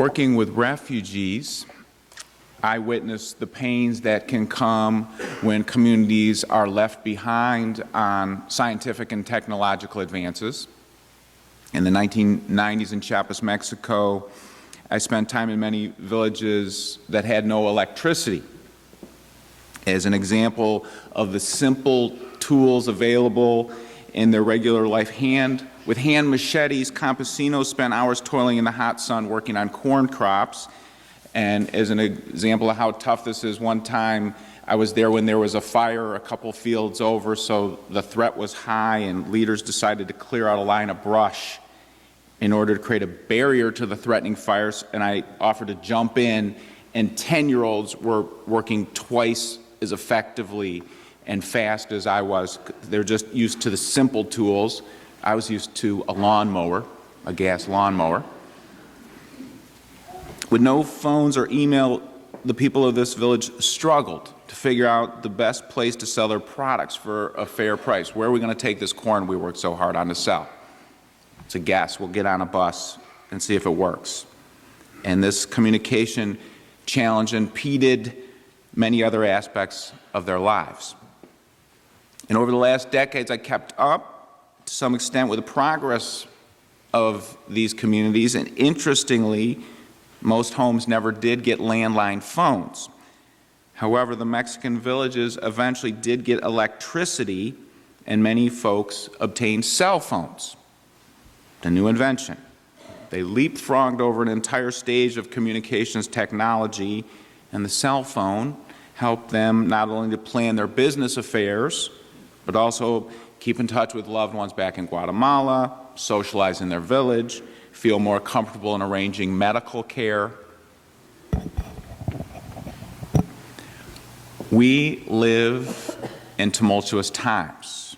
Working with refugees, I witnessed the pains that can come when communities are left behind on scientific and technological advances. In the 1990s in Chiapas, Mexico, I spent time in many villages that had no electricity. As an example of the simple tools available in their regular life, with hand machetes, campesinos spent hours toiling in the hot sun working on corn crops. And as an example of how tough this is, one time I was there when there was a fire a couple fields over, so the threat was high, and leaders decided to clear out a line of brush in order to create a barrier to the threatening fires, and I offered to jump in, and 10-year-olds were working twice as effectively and fast as I was. They're just used to the simple tools. I was used to a lawnmower, a gas lawnmower. With no phones or email, the people of this village struggled to figure out the best place to sell their products for a fair price. Where are we going to take this corn we worked so hard on to sell? It's a guess. We'll get on a bus and see if it works. And this communication challenge impeded many other aspects of their lives. And over the last decades, I kept up to some extent with the progress of these communities, and interestingly, most homes never did get landline phones. However, the Mexican villages eventually did get electricity, and many folks obtained cell phones, the new invention. They leapfrogged over an entire stage of communications technology, and the cell phone helped them not only to plan their business affairs, but also keep in touch with loved ones back in Guatemala, socialize in their village, feel more comfortable in arranging medical care. We live in tumultuous times.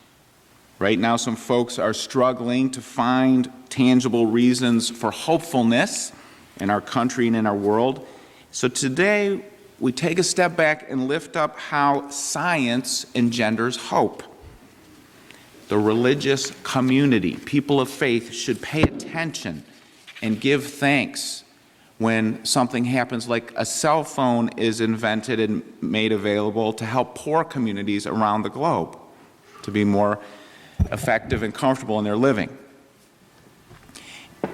Right now, some folks are struggling to find tangible reasons for hopefulness in our country and in our world. So today, we take a step back and lift up how science engenders hope. The religious community, people of faith, should pay attention and give thanks when something happens like a cell phone is invented and made available to help poor communities around the globe to be more effective and comfortable in their living.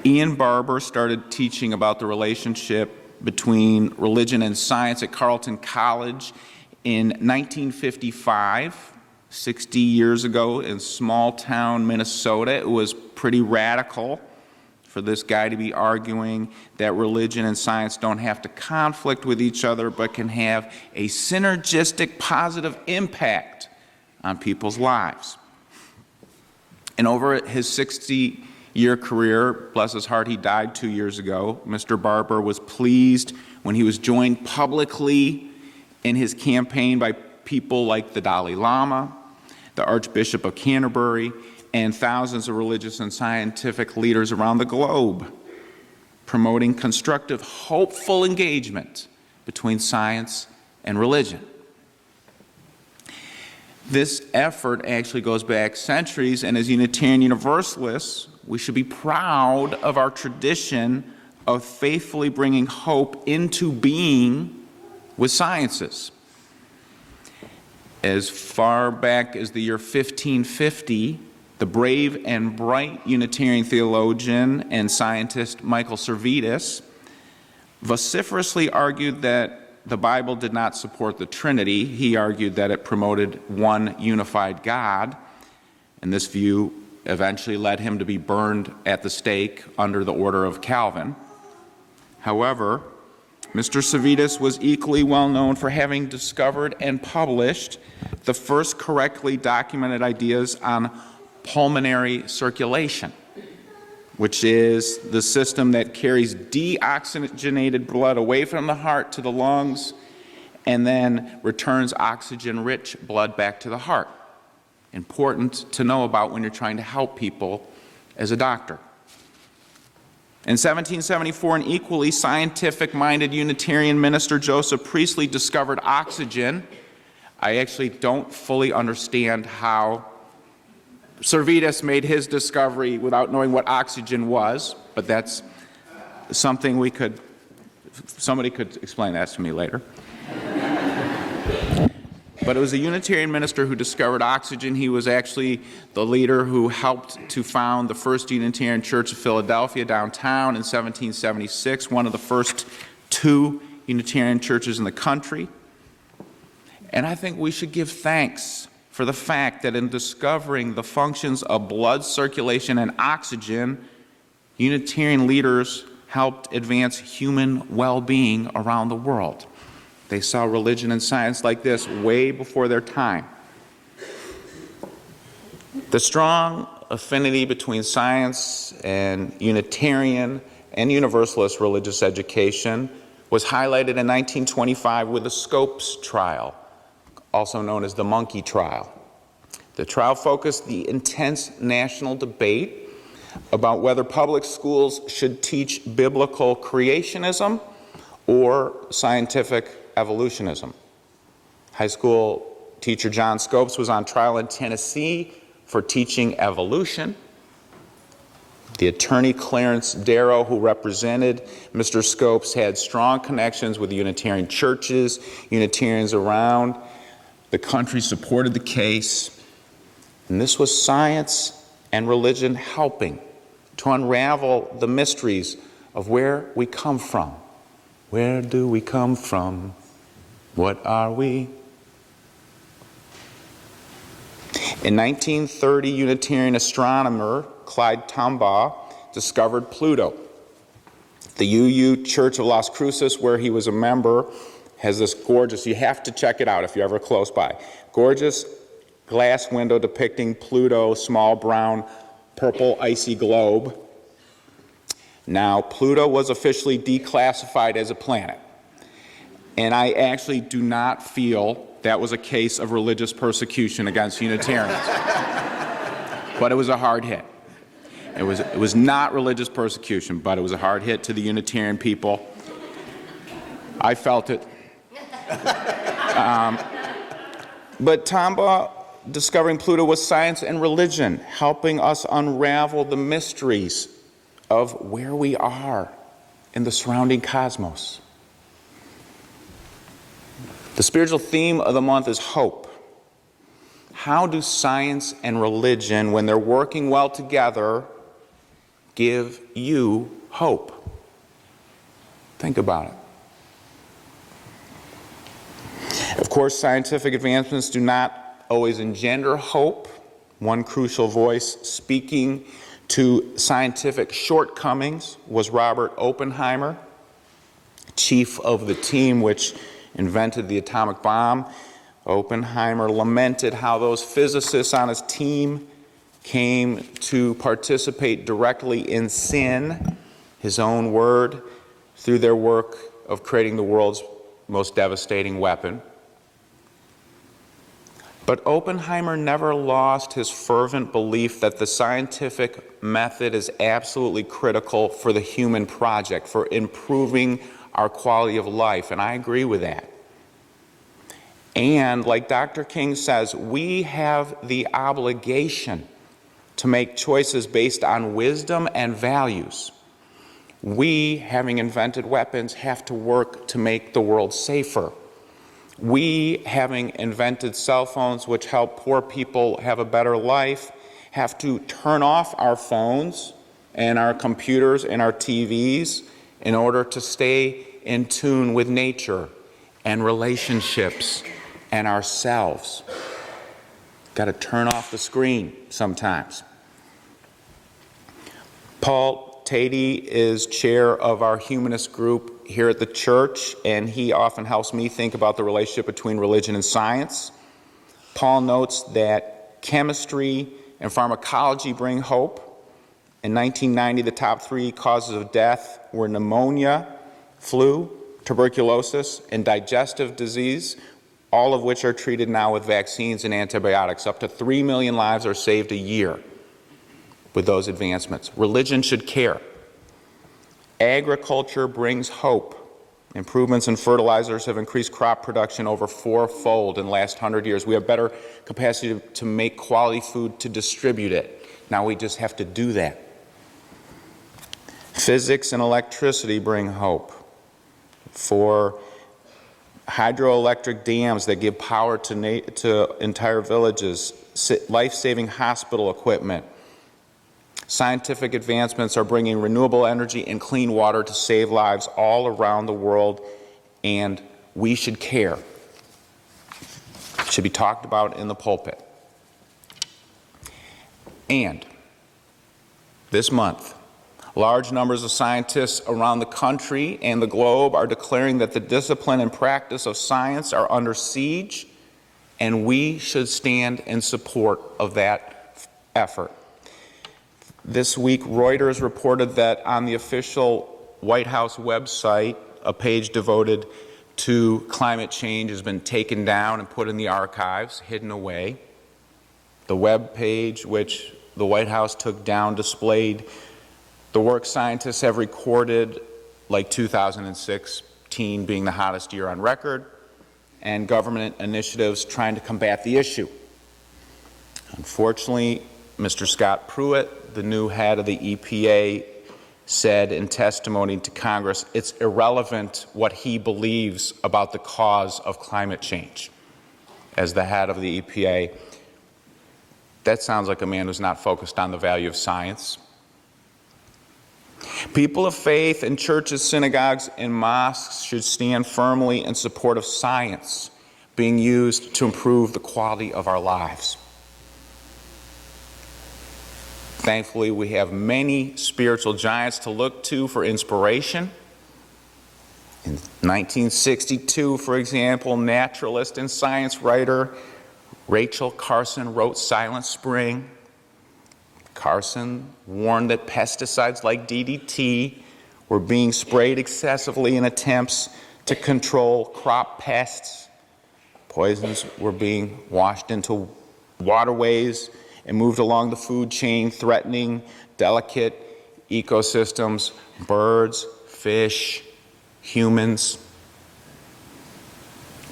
Ian Barber started teaching about the relationship between religion and science at Carleton College in 1955. 60 years ago in small-town Minnesota. It was pretty radical for this guy to be arguing that religion and science don't have to conflict with each other, but can have a synergistic positive impact on people's lives. And over his 60-year career, bless his heart, he died 2 years ago, Mr. Barber was pleased when he was joined publicly in his campaign by people like the Dalai Lama, the Archbishop of Canterbury, and thousands of religious and scientific leaders around the globe, promoting constructive, hopeful engagement between science and religion. This effort actually goes back centuries, and as Unitarian Universalists, we should be proud of our tradition of faithfully bringing hope into being with sciences. As far back as the year 1550, the brave and bright Unitarian theologian and scientist Michael Servetus vociferously argued that the Bible did not support the Trinity. He argued that it promoted one unified God, and this view eventually led him to be burned at the stake under the order of Calvin. However, Mr. Servetus was equally well known for having discovered and published the first correctly documented ideas on pulmonary circulation, which is the system that carries deoxygenated blood away from the heart to the lungs and then returns oxygen-rich blood back to the heart. Important to know about when you're trying to help people as a doctor. In 1774, an equally scientific-minded Unitarian minister, Joseph Priestley, discovered oxygen. I actually don't fully understand how Servetus made his discovery without knowing what oxygen was, but that's something we could Somebody could explain that to me later. But it was a Unitarian minister who discovered oxygen. He was actually the leader who helped to found the first Unitarian Church of Philadelphia downtown in 1776, one of the first 2 Unitarian churches in the country. And I think we should give thanks for the fact that in discovering the functions of blood circulation and oxygen, Unitarian leaders helped advance human well-being around the world. They saw religion and science like this way before their time. The strong affinity between science and Unitarian and Universalist religious education was highlighted in 1925 with the Scopes trial, also known as the Monkey trial. The trial focused the intense national debate about whether public schools should teach biblical creationism or scientific evolutionism. High school teacher John Scopes was on trial in Tennessee for teaching evolution. The attorney Clarence Darrow, who represented Mr. Scopes, had strong connections with Unitarian churches. Unitarians around the country supported the case. And this was science and religion helping to unravel the mysteries of where we come from. Where do we come from? What are we? In 1930, Unitarian astronomer Clyde Tombaugh discovered Pluto. The UU Church of Las Cruces, where he was a member, has this gorgeous, you have to check it out if you're ever close by, gorgeous glass window depicting Pluto, small brown, purple icy globe. Now, Pluto was officially declassified as a planet. And I actually do not feel that was a case of religious persecution against Unitarians. But it was a hard hit. It was not religious persecution, but it was a hard hit to the Unitarian people. I felt it. But Tombaugh discovering Pluto was science and religion, helping us unravel the mysteries of where we are in the surrounding cosmos. The spiritual theme of the month is hope. How do science and religion, when they're working well together, give you hope? Think about it. Of course, scientific advancements do not always engender hope. One crucial voice speaking to scientific shortcomings was Robert Oppenheimer, chief of the team which invented the atomic bomb. Oppenheimer lamented how those physicists on his team came to participate directly in sin, his own word, through their work of creating the world's most devastating weapon. But Oppenheimer never lost his fervent belief that the scientific method is absolutely critical for the human project, for improving our quality of life, and I agree with that. And like Dr. King says, we have the obligation to make choices based on wisdom and values. We, having invented weapons, have to work to make the world safer. We, having invented cell phones which help poor people have a better life, have to turn off our phones and our computers and our TVs in order to stay in tune with nature and relationships and ourselves. Got to turn off the screen sometimes. Paul Tatey is chair of our humanist group here at the church, and he often helps me think about the relationship between religion and science. Paul notes that chemistry and pharmacology bring hope. In 1990, the top 3 causes of death were pneumonia, flu, tuberculosis, and digestive disease, all of which are treated now with vaccines and antibiotics. Up to 3 million lives are saved a year with those advancements. Religion should care. Agriculture brings hope. Improvements in fertilizers have increased crop production over 4-fold in the last 100 years. We have better capacity to make quality food, to distribute it. Now we just have to do that. Physics and electricity bring hope. for hydroelectric dams that give power to entire villages, life-saving hospital equipment. Scientific advancements are bringing renewable energy and clean water to save lives all around the world, and we should care. It should be talked about in the pulpit. And this month, large numbers of scientists around the country and the globe are declaring that the discipline and practice of science are under siege, and we should stand in support of that effort. This week, Reuters reported that on the official White House website, a page devoted to climate change has been taken down and put in the archives, hidden away. The web page, which the White House took down, displayed the work scientists have recorded, like 2016 being the hottest year on record, and government initiatives trying to combat the issue. Unfortunately, Mr. Scott Pruitt, the new head of the EPA, said in testimony to Congress it's irrelevant what he believes about the cause of climate change. As the head of the EPA, that sounds like a man who's not focused on the value of science. People of faith in churches, synagogues, and mosques should stand firmly in support of science being used to improve the quality of our lives. Thankfully, we have many spiritual giants to look to for inspiration. In 1962, for example, naturalist and science writer Rachel Carson wrote Silent Spring. Carson warned that pesticides like DDT were being sprayed excessively in attempts to control crop pests. Poisons were being washed into waterways and moved along the food chain, threatening delicate ecosystems, birds, fish, humans.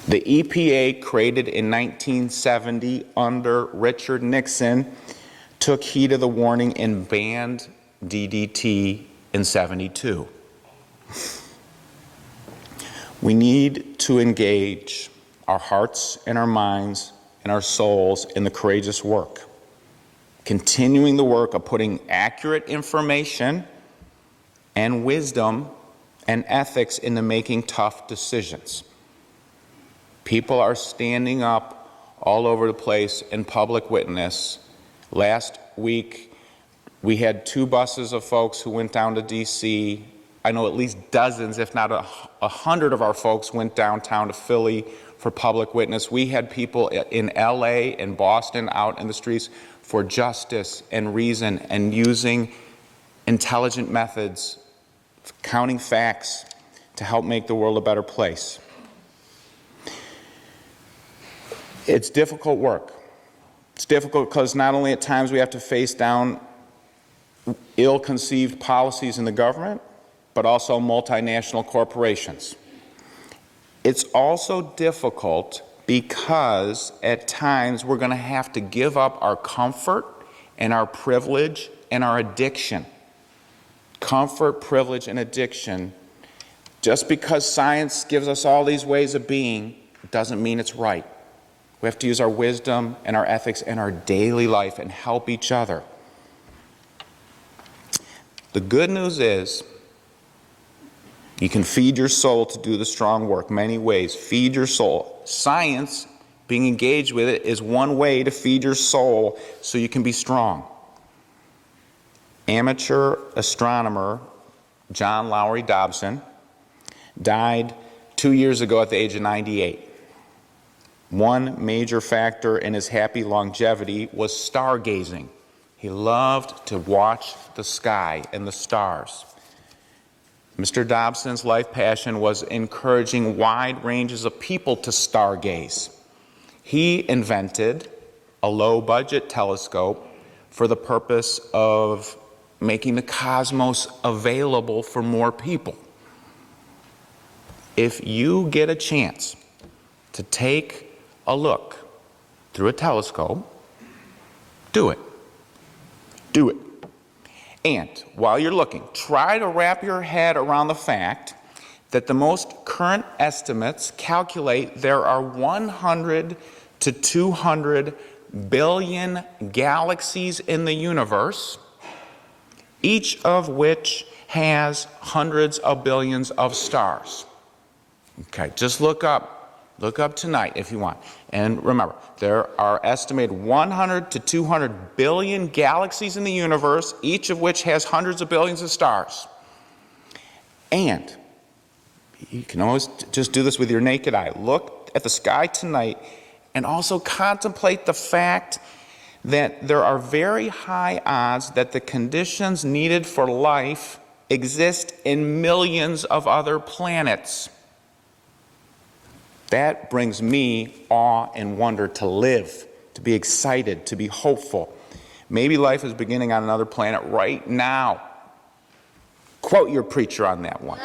The EPA, created in 1970 under Richard Nixon, took heed of the warning and banned DDT in '72. We need to engage our hearts and our minds and our souls in the courageous work, continuing the work of putting accurate information and wisdom and ethics into making tough decisions. People are standing up all over the place in public witness. Last week, we had 2 buses of folks who went down to D.C. I know at least dozens, if not 100 of our folks went downtown to Philly for public witness. We had people in L.A. and Boston out in the streets for justice and reason and using intelligent methods, counting facts to help make the world a better place. It's difficult work. It's difficult because not only at times we have to face down ill-conceived policies in the government, but also multinational corporations. It's also difficult because at times we're going to have to give up our comfort and our privilege and our addiction. Comfort, privilege, and addiction. Just because science gives us all these ways of being doesn't mean it's right. We have to use our wisdom and our ethics in our daily life and help each other. The good news is you can feed your soul to do the strong work many ways. Feed your soul. Science, being engaged with it, is one way to feed your soul so you can be strong. Amateur astronomer John Lowry Dobson died 2 years ago at the age of 98. One major factor in his happy longevity was stargazing. He loved to watch the sky and the stars. Mr. Dobson's life passion was encouraging wide ranges of people to stargaze. He invented a low-budget telescope for the purpose of making the cosmos available for more people. If you get a chance to take a look through a telescope, do it. Do it. And while you're looking, try to wrap your head around the fact that the most current estimates calculate there are 100 to 200 billion galaxies in the universe, each of which has hundreds of billions of stars. Okay, just look up tonight if you want. And remember, there are estimated 100 to 200 billion galaxies in the universe, each of which has hundreds of billions of stars. And you can always just do this with your naked eye. Look at the sky tonight and also contemplate the fact that there are very high odds that the conditions needed for life exist in millions of other planets. That brings me awe and wonder to live, to be excited, to be hopeful. Maybe life is beginning on another planet right now. Quote your preacher on that one,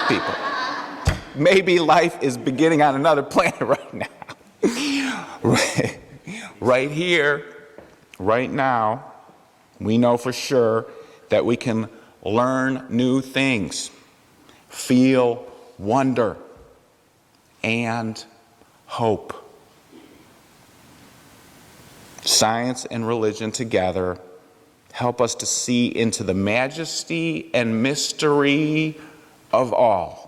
people. Maybe life is beginning on another planet right now. Right here, right now, we know for sure that we can learn new things, feel wonder, and hope. Science and religion together help us to see into the majesty and mystery of all.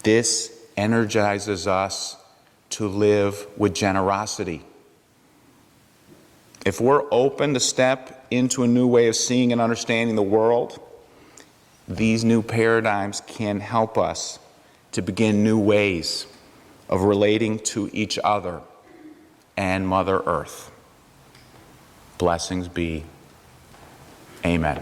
This energizes us to live with generosity. If we're open to step into a new way of seeing and understanding the world, these new paradigms can help us to begin new ways of relating to each other and Mother Earth. Blessings be. Amen.